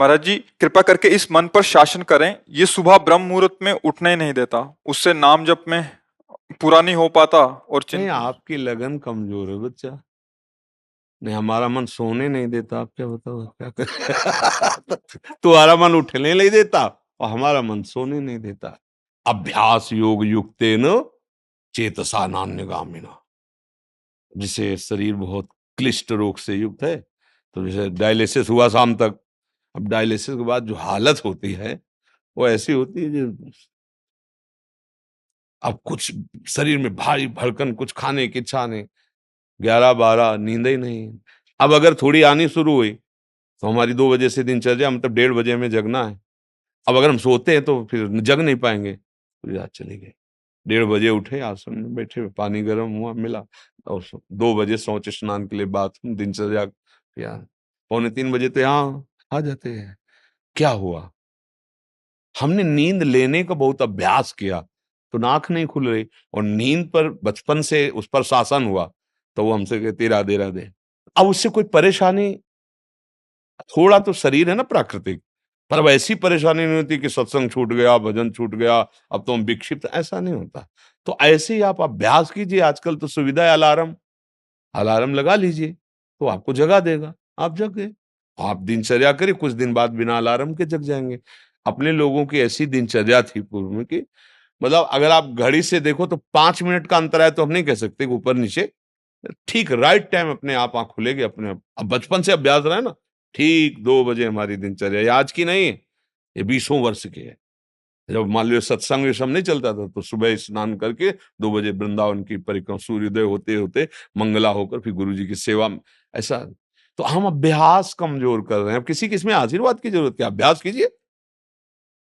महाराज जी कृपा करके इस मन पर शासन करें, ये सुबह ब्रह्म मुहूर्त में उठने ही नहीं देता, उससे नाम जप में पूरा नहीं हो पाता और नहीं, चिंता। आपकी लगन कमजोर है बच्चा। नहीं, हमारा मन सोने नहीं देता, आप क्या बताओ क्या कर तुम्हारा मन उठने नहीं देता और हमारा मन सोने नहीं देता। अभ्यास योग युक्तेन चेतसा नान्यगामिना। जिसे शरीर बहुत क्लिष्ट रोग से युक्त है, तो जैसे डायलिसिस हुआ शाम तक, अब डायलिसिस के बाद जो हालत होती है वो ऐसी होती है जो अब कुछ शरीर में भारी भड़कन, कुछ खाने की इच्छा नहीं, 11-12 नींद ही नहीं। अब अगर थोड़ी आनी शुरू हुई तो हमारी 2 बजे से दिनचर्या, मतलब 1:30 बजे हमें जगना है। अब अगर हम सोते हैं तो फिर जग नहीं पाएंगे, पूरी रात चली गई। 1:30 बजे उठे, आसन में बैठे, पानी गर्म हुआ मिला, और 2 बजे शौच स्नान के लिए बाथरूम, दिनचर्या किया। 2:45 बजे तो यहाँ आ जाते हैं। क्या हुआ? हमने नींद लेने का बहुत अभ्यास किया, तो नाक नहीं खुल रही, और नींद पर बचपन से उस पर शासन हुआ, तो वो हमसे कहती राधे राधे। अब उससे कोई परेशानी, थोड़ा तो शरीर है ना प्राकृतिक, पर अब ऐसी परेशानी नहीं होती कि सत्संग छूट गया, भजन छूट गया, अब तो हम विक्षिप्त, ऐसा नहीं होता। तो ऐसे ही आप अभ्यास कीजिए, आजकल तो सुविधा है, अलार्म, अलार्म लगा लीजिए, तो आपको जगा देगा, आप जग गए। आप दिनचर्या करिए, कुछ दिन बाद बिना अलार्म के जग जाएंगे। अपने लोगों की ऐसी दिनचर्या थी पूर्व में कि मतलब अगर आप घड़ी से देखो तो 5 मिनट का अंतर है, तो हम नहीं कह सकते कि ऊपर नीचे, ठीक राइट टाइम अपने आप आंख खुलेगी अपने आप। अब बचपन से अभ्यास रहा है ना, ठीक 2 बजे हमारी दिनचर्या, ये आज की नहीं है, ये 20 वर्ष की है। जब मान लो सत्संग ये सब नहीं चलता था, तो सुबह स्नान करके 2 बजे वृंदावन की परिक्रमा, सूर्योदय होते होते मंगला होकर फिर गुरु जी की सेवा में, ऐसा। तो हम अभ्यास कमजोर कर रहे हैं। अब किसी की इसमें आशीर्वाद की जरूरत क्या, अभ्यास कीजिए।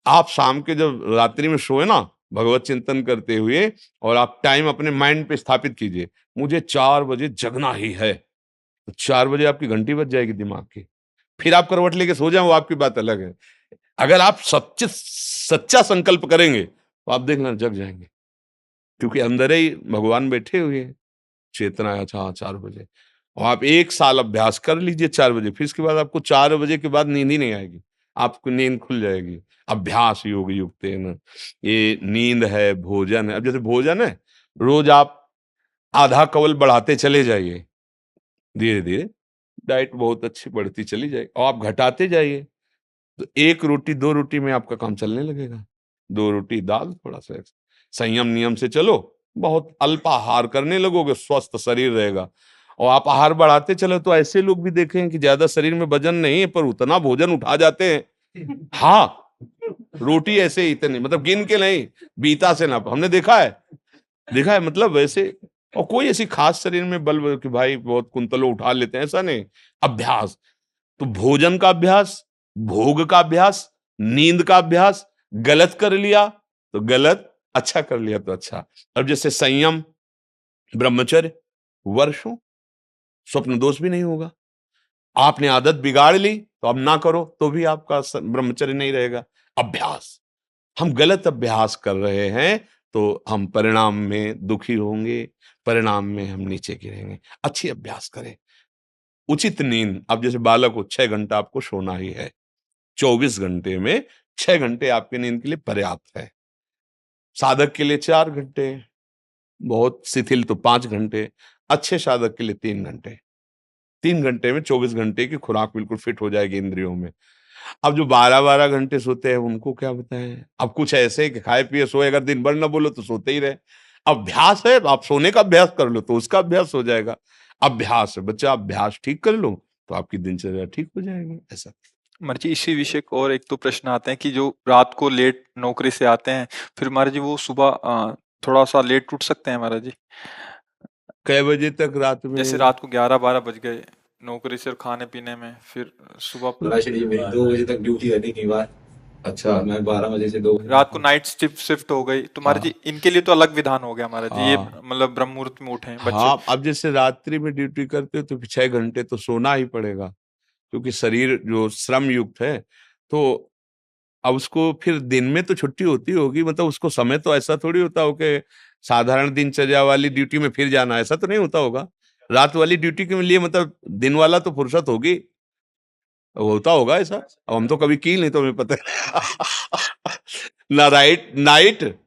आप शाम के जब रात्रि में सोए ना, भगवत चिंतन करते हुए, और आप टाइम अपने माइंड पे स्थापित कीजिए, मुझे 4 बजे जगना ही है, तो 4 बजे आपकी घंटी बज जाएगी दिमाग की। फिर आप करवट लेके सो जाए, वो आपकी बात अलग है। अगर आप सच्चे सच्चा संकल्प करेंगे तो आप देखना जग जाएंगे, क्योंकि अंदर ही भगवान बैठे हुए हैं। चेतना है, अच्छा 4 बजे, और आप 1 साल अभ्यास कर लीजिए 4 बजे, फिर इसके बाद आपको 4 बजे के बाद नींद ही नहीं आएगी, आपको नींद खुल जाएगी। अभ्यास योग युक्त है ना, ये नींद है, भोजन है। अब जैसे भोजन है, रोज आप आधा कवल बढ़ाते चले जाइए, धीरे धीरे डाइट बहुत अच्छी बढ़ती चली जाएगी, और आप घटाते जाइए, तो 1 रोटी 2 रोटी में आपका काम चलने लगेगा। 2 रोटी दाल, थोड़ा सा संयम नियम से चलो, बहुत अल्पाहार करने लगोगे, स्वस्थ शरीर रहेगा। और आप आहार बढ़ाते चलो, तो ऐसे लोग भी देखे हैं कि ज्यादा शरीर में वजन नहीं है, पर उतना भोजन उठा जाते हैं। हाँ, रोटी ऐसे ही इतनी, मतलब गिन के नहीं, बीता से ना, हमने देखा है, देखा है, मतलब वैसे। और कोई ऐसी खास शरीर में बल कि भाई बहुत कुंतलों उठा लेते हैं, ऐसा नहीं। अभ्यास, तो भोजन का अभ्यास, भोग का अभ्यास, नींद का अभ्यास, गलत कर लिया तो गलत, अच्छा कर लिया तो अच्छा। अब जैसे संयम, ब्रह्मचर्य, वर्षों, स्वप्न दोष भी नहीं होगा। आपने आदत बिगाड़ ली तो अब ना करो तो भी आपका ब्रह्मचर्य नहीं रहेगा। अभ्यास, हम गलत अभ्यास कर रहे हैं तो हम परिणाम में दुखी होंगे, परिणाम में हम नीचे गिरेंगे। अच्छी अभ्यास करें। उचित नींद, अब जैसे बालक को 6 घंटा आपको सोना ही है, 24 घंटे में 6 घंटे आपकी नींद के लिए पर्याप्त है। साधक के लिए 4 घंटे, बहुत शिथिल तो 5 घंटे, अच्छे साधक के लिए 3 घंटे। 3 घंटे में 24 घंटे की खुराक बिल्कुल फिट हो जाएगी इंद्रियों में। अब जो 12-12 घंटे सोते हैं उनको क्या बताएं। अब कुछ ऐसे कि खाए पिए सोए, अगर दिन भर ना बोलो तो सोते ही रहे। अभ्यास है, आप सोने का अभ्यास कर लो तो उसका अभ्यास हो जाएगा। अभ्यास है बच्चा, अभ्यास ठीक कर लो तो आपकी दिनचर्या ठीक हो जाएगी, ऐसा। महाराज जी इसी विषय को और एक दो प्रश्न आते हैं कि जो रात को लेट नौकरी से आते हैं, फिर महाराज जी वो सुबह थोड़ा सा लेट उठ सकते हैं महाराज जी? कई बजे तक रात जैसे में? रात को 11-12 बज गए नौकरी से और खाने पीने में, फिर सुबह महाराज जी मेरी 2 बजे तक ड्यूटी रहती कई बार। अच्छा, मैं 12 बजे से 2 बजे रात तक को हूँ। नाइट शिफ्ट हो गई तो महाराज हाँ जी इनके लिए तो अलग विधान हो गया महाराज जी, ये हाँ मतलब ब्रह्म मुहूर्त में उठे बच्चे। हाँ, अब जैसे रात्रि में ड्यूटी करते हो तो 6 घंटे तो सोना ही पड़ेगा, क्योंकि शरीर जो श्रम युक्त है, तो अब उसको फिर दिन में तो छुट्टी होती होगी, मतलब उसको समय तो ऐसा थोड़ी होता हो कि साधारण दिनचर्या वाली ड्यूटी में फिर जाना, ऐसा तो नहीं होता होगा। रात वाली ड्यूटी के लिए मतलब दिन वाला तो फुर्सत होगी। होता होगा ऐसा, अब हम तो कभी की नहीं, तो हमें पता है। ना राइट नाइट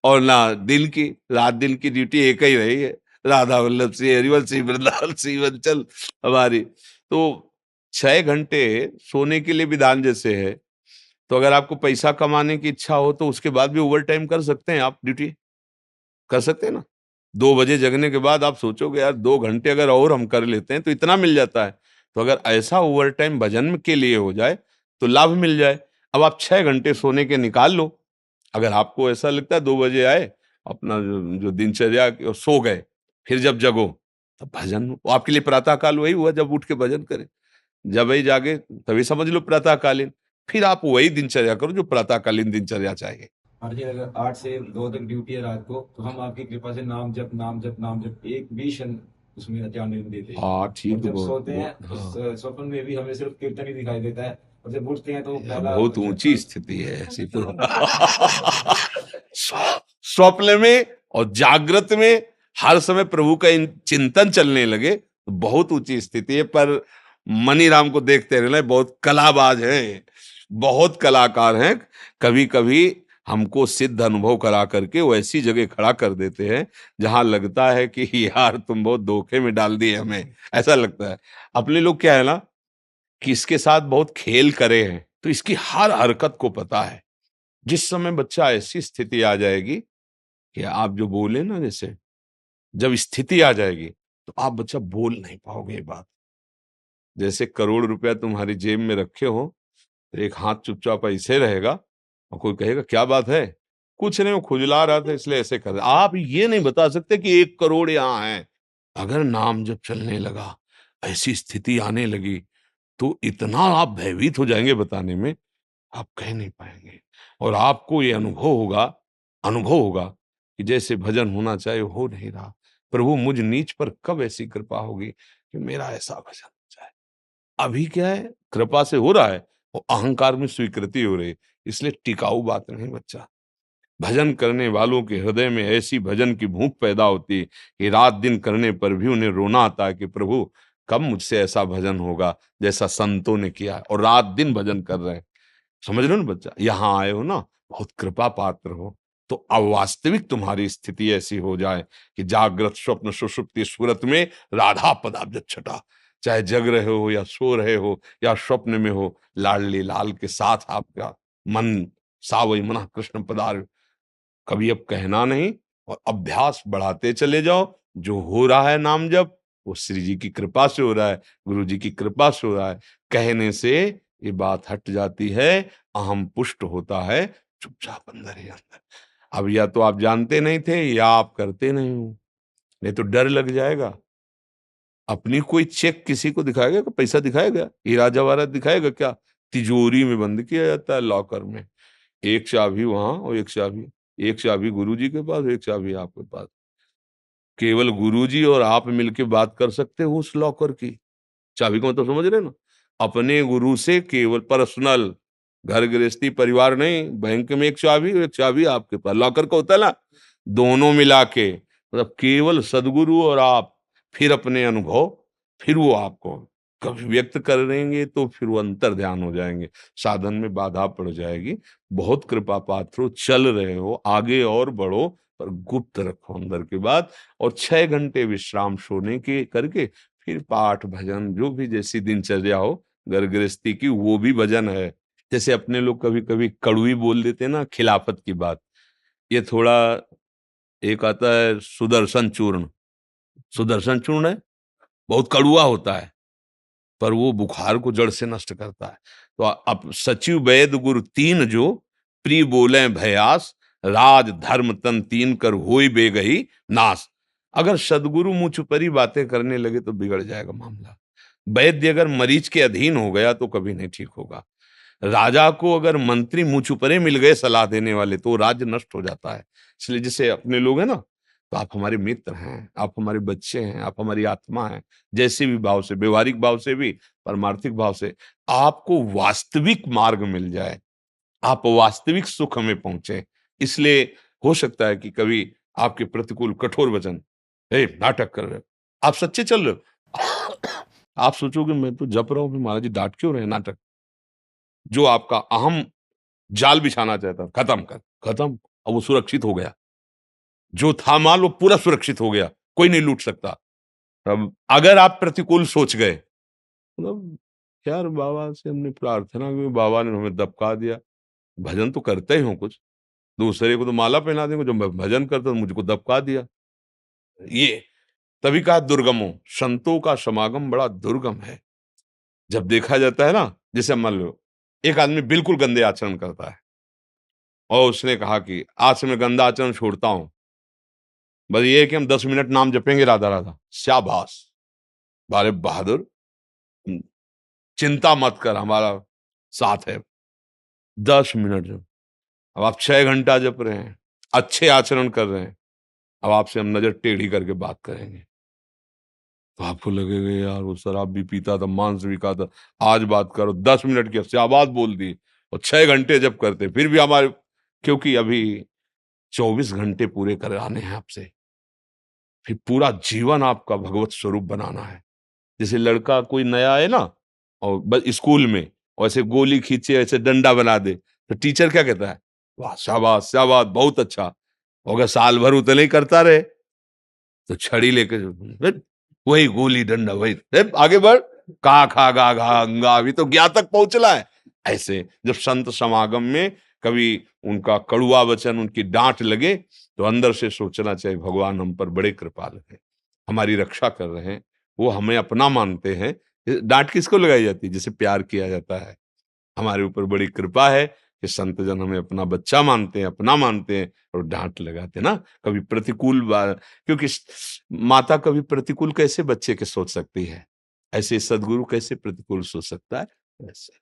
और ना दिन की, रात दिन की ड्यूटी एक ही रही है। राधा वल्लभ श्री हरिवंश श्री वृंदावन श्री वंचल हमारी। तो 6 घंटे सोने के लिए विधान जैसे है, तो अगर आपको पैसा कमाने की इच्छा हो तो उसके बाद भी ओवर टाइम कर सकते हैं, आप ड्यूटी कर सकते हैं ना। 2 बजे जगने के बाद आप सोचोगे यार 2 घंटे अगर और हम कर लेते हैं तो इतना मिल जाता है। तो अगर ऐसा ओवर टाइम भजन के लिए हो जाए तो लाभ मिल जाए। अब आप 6 घंटे सोने के निकाल लो। अगर आपको ऐसा लगता है 2 बजे आए, अपना जो दिनचर्या सो गए, फिर जब जगो तब भजन, वो आपके लिए प्रातः काल वही हुआ जब उठ के भजन करें। जब वही जागे तभी समझ लो प्रातःकालीन। फिर आप वही दिनचर्या करो जो प्रातःकालीन दिनचर्या चाहिए। हाँ जी, अगर 8 से 2 तक ड्यूटी है रात को, तो हम आपकी कृपा से नाम जप नाम जप नाम जप एक भी क्षण उसमें ध्यान नहीं देते। हाँ और ठीक, जब बहुत सोते हैं बहुत तो हाँ। स्वप्न में भी हमें सिर्फ कीर्तन ही दिखाई देता है, और जब उठते हैं तो यार पहला बहुत ऊंची भजन। स्थिति है ऐसी तो। स्वप्न में और जागृत में हर समय प्रभु का चिंतन चलने लगे तो बहुत ऊंची स्थिति है। पर मनी राम को देखते रहना, बहुत कलाबाज है, बहुत कलाकार हैं। कभी कभी हमको सिद्ध अनुभव करा करके वो ऐसी जगह खड़ा कर देते हैं जहां लगता है कि यार तुम बहुत धोखे में डाल दिए हमें, ऐसा लगता है। अपने लोग क्या है ना कि इसके साथ बहुत खेल करे हैं, तो इसकी हर हरकत को पता है। जिस समय बच्चा ऐसी स्थिति आ जाएगी कि आप जो बोले ना, जैसे जब स्थिति आ जाएगी तो आप बच्चा बोल नहीं पाओगे ये बात। जैसे करोड़ रुपया तुम्हारी जेब में रखे हो, तो एक हाथ चुपचाप ऐसे रहेगा और कोई कहेगा क्या बात है, कुछ नहीं वो खुजला रहा था इसलिए ऐसे कर रहा। आप ये नहीं बता सकते कि 1 करोड़ यहाँ है। अगर नाम जब चलने लगा, ऐसी स्थिति आने लगी, तो इतना आप भयभीत हो जाएंगे बताने में, आप कह नहीं पाएंगे। और आपको ये अनुभव होगा कि जैसे भजन होना चाहिए हो नहीं रहा। प्रभु मुझ नीच पर कब ऐसी कृपा होगी कि मेरा ऐसा भजन हो जाए। अभी क्या है, कृपा से हो रहा है, वो अहंकार में स्वीकृति हो रही है, इसलिए टिकाऊ बात नहीं बच्चा। भजन करने वालों के हृदय में ऐसी भजन की भूख पैदा होती है कि रात दिन करने पर भी उन्हें रोना आता है कि प्रभु कब मुझसे ऐसा भजन होगा जैसा संतों ने किया है, और रात दिन भजन कर रहे हैं। समझ रहे हो ना बच्चा, यहाँ आए हो ना, बहुत कृपा पात्र हो। तो अवास्तविक तुम्हारी स्थिति ऐसी हो जाए कि जागृत स्वप्न सुषुप्ति सुरत में राधा पदाब्ज छटा, चाहे जग रहे हो या सो रहे हो या स्वप्न में हो, लाडली लाल के साथ आपका मन सावई मना कृष्ण पदार। कभी अब कहना नहीं, और अभ्यास बढ़ाते चले जाओ। जो हो रहा है नाम जप, वो श्री जी की कृपा से हो रहा है, गुरु जी की कृपा से हो रहा है। कहने से ये बात हट जाती है, अहम पुष्ट होता है, चुपचाप अंदर ही अंदर। अब या तो आप जानते नहीं थे या आप करते नहीं हो, नहीं तो डर लग जाएगा। अपनी कोई चेक किसी को दिखाएगा, कोई पैसा दिखाएगा, हीरा जवाहरात दिखाएगा क्या? तिजोरी में बंद किया जाता है लॉकर में। एक चाबी वहां और एक चाबी गुरुजी के पास, एक चाबी आपके पास। केवल गुरुजी और आप मिलके बात कर सकते हो उस लॉकर की चाबी को, तो समझ रहे हो ना। अपने गुरु से केवल पर्सनल, घर गृहस्थी परिवार नहीं, बैंक में एक चाबी और एक चाबी आपके पास, लॉकर का होता है ना, दोनों मिला के, मतलब केवल सदगुरु और आप। फिर अपने अनुभव, फिर वो आपको कभी व्यक्त करेंगे तो फिर वो अंतर ध्यान हो जाएंगे, साधन में बाधा पड़ जाएगी। बहुत कृपा पात्र हो, चल रहे हो आगे और बढ़ो, पर गुप्त रखो अंदर की बात। और 6 घंटे विश्राम सोने के करके फिर पाठ भजन जो भी जैसी दिनचर्या हो घर गृहस्थी की, वो भी भजन है। जैसे अपने लोग कभी कभी कड़वी बोल देते हैं ना, खिलाफत की बात। ये थोड़ा, एक आता है सुदर्शन चूर्ण, सुदर्शन चूर्ण है, बहुत कड़वा होता है, पर वो बुखार को जड़ से नष्ट करता है। तो अब सचिव वैद गुरु तीन जो, प्रिय बोले भयास, राज धर्म तन तीन कर होई बेगही नाश। अगर सदगुरु मुंह छुपरी बातें करने लगे तो बिगड़ जाएगा मामला। वैद्य अगर मरीज के अधीन हो गया तो कभी नहीं ठीक होगा। राजा को अगर मंत्री मुंह छुपरे मिल गए सलाह देने वाले तो राज्य नष्ट हो जाता है। इसलिए जैसे अपने लोग हैं ना, तो आप हमारे मित्र हैं, आप हमारे बच्चे हैं, आप हमारी आत्मा हैं। जैसे भी भाव से, व्यवहारिक भाव से भी, परमार्थिक भाव से, आपको वास्तविक मार्ग मिल जाए, आप वास्तविक सुख में पहुंचे। इसलिए हो सकता है कि कभी आपके प्रतिकूल कठोर वचन, नाटक कर रहे हो, आप सच्चे चल रहे हो, आप सोचोगे मैं तो जप रहा हूँ, फिर महाराज जी डांट क्यों रहे? नाटक। जो आपका अहम जाल बिछाना चाहता, खत्म कर, खत्म। अब वो सुरक्षित हो गया। जो था माल वो पूरा सुरक्षित हो गया, कोई नहीं लूट सकता। अब अगर आप प्रतिकूल सोच गए, मतलब यार बाबा से हमने प्रार्थना की, बाबा ने हमें दबका दिया। भजन तो करते ही हो कुछ, दूसरे को तो माला पहना देंगे, जो मैं भजन करता हूं, मुझको दबका दिया। ये तभी कहा दुर्गम हो, संतों का समागम बड़ा दुर्गम है। जब देखा जाता है ना, जैसे मान लो एक आदमी बिल्कुल गंदे आचरण करता है और उसने कहा कि आज से मैं गंदा आचरण छोड़ता हूं, बस ये है कि हम 10 मिनट नाम जपेंगे राधा राधा। शाबाश, बारे बहादुर, चिंता मत कर, हमारा साथ है। 10 मिनट जब, अब आप 6 घंटा जप रहे हैं, अच्छे आचरण कर रहे हैं, अब आपसे हम नजर टेढ़ी करके बात करेंगे तो आपको लगेगा यार वो शराब भी पीता था, मांस भी खाता, आज बात करो। 10 मिनट की शाबाश बोल दी, और 6 घंटे जब करते फिर भी हमारे, क्योंकि अभी 24 घंटे पूरे कराने हैं आपसे, फिर पूरा जीवन आपका भगवत स्वरूप बनाना है। जैसे लड़का कोई नया है ना, और बस स्कूल में, और ऐसे गोली खींचे, ऐसे डंडा बना दे, तो टीचर क्या कहता है? वाह, शाबाश शाबाश, बहुत अच्छा। और अगर साल भर उतना ही करता रहे तो छड़ी लेके वही गोली डंडा, वही आगे बढ़, का खा गा घा अंगा, अभी तो ज्ञा तक पहुंचला है। ऐसे जब संत समागम में कभी उनका कड़ुआ वचन, उनकी डांट लगे, तो अंदर से सोचना चाहिए भगवान हम पर बड़े कृपालु हैं, हमारी रक्षा कर रहे हैं, वो हमें अपना मानते हैं। डांट किसको लगाई जाती है? जिसे प्यार किया जाता है। हमारे ऊपर बड़ी कृपा है कि संत जन हमें अपना बच्चा मानते हैं, अपना मानते हैं, और डांट लगाते हैं ना कभी प्रतिकूल क्योंकि माता कभी प्रतिकूल कैसे बच्चे के सोच सकती है, ऐसे सदगुरु कैसे प्रतिकूल सोच सकता है? ऐसे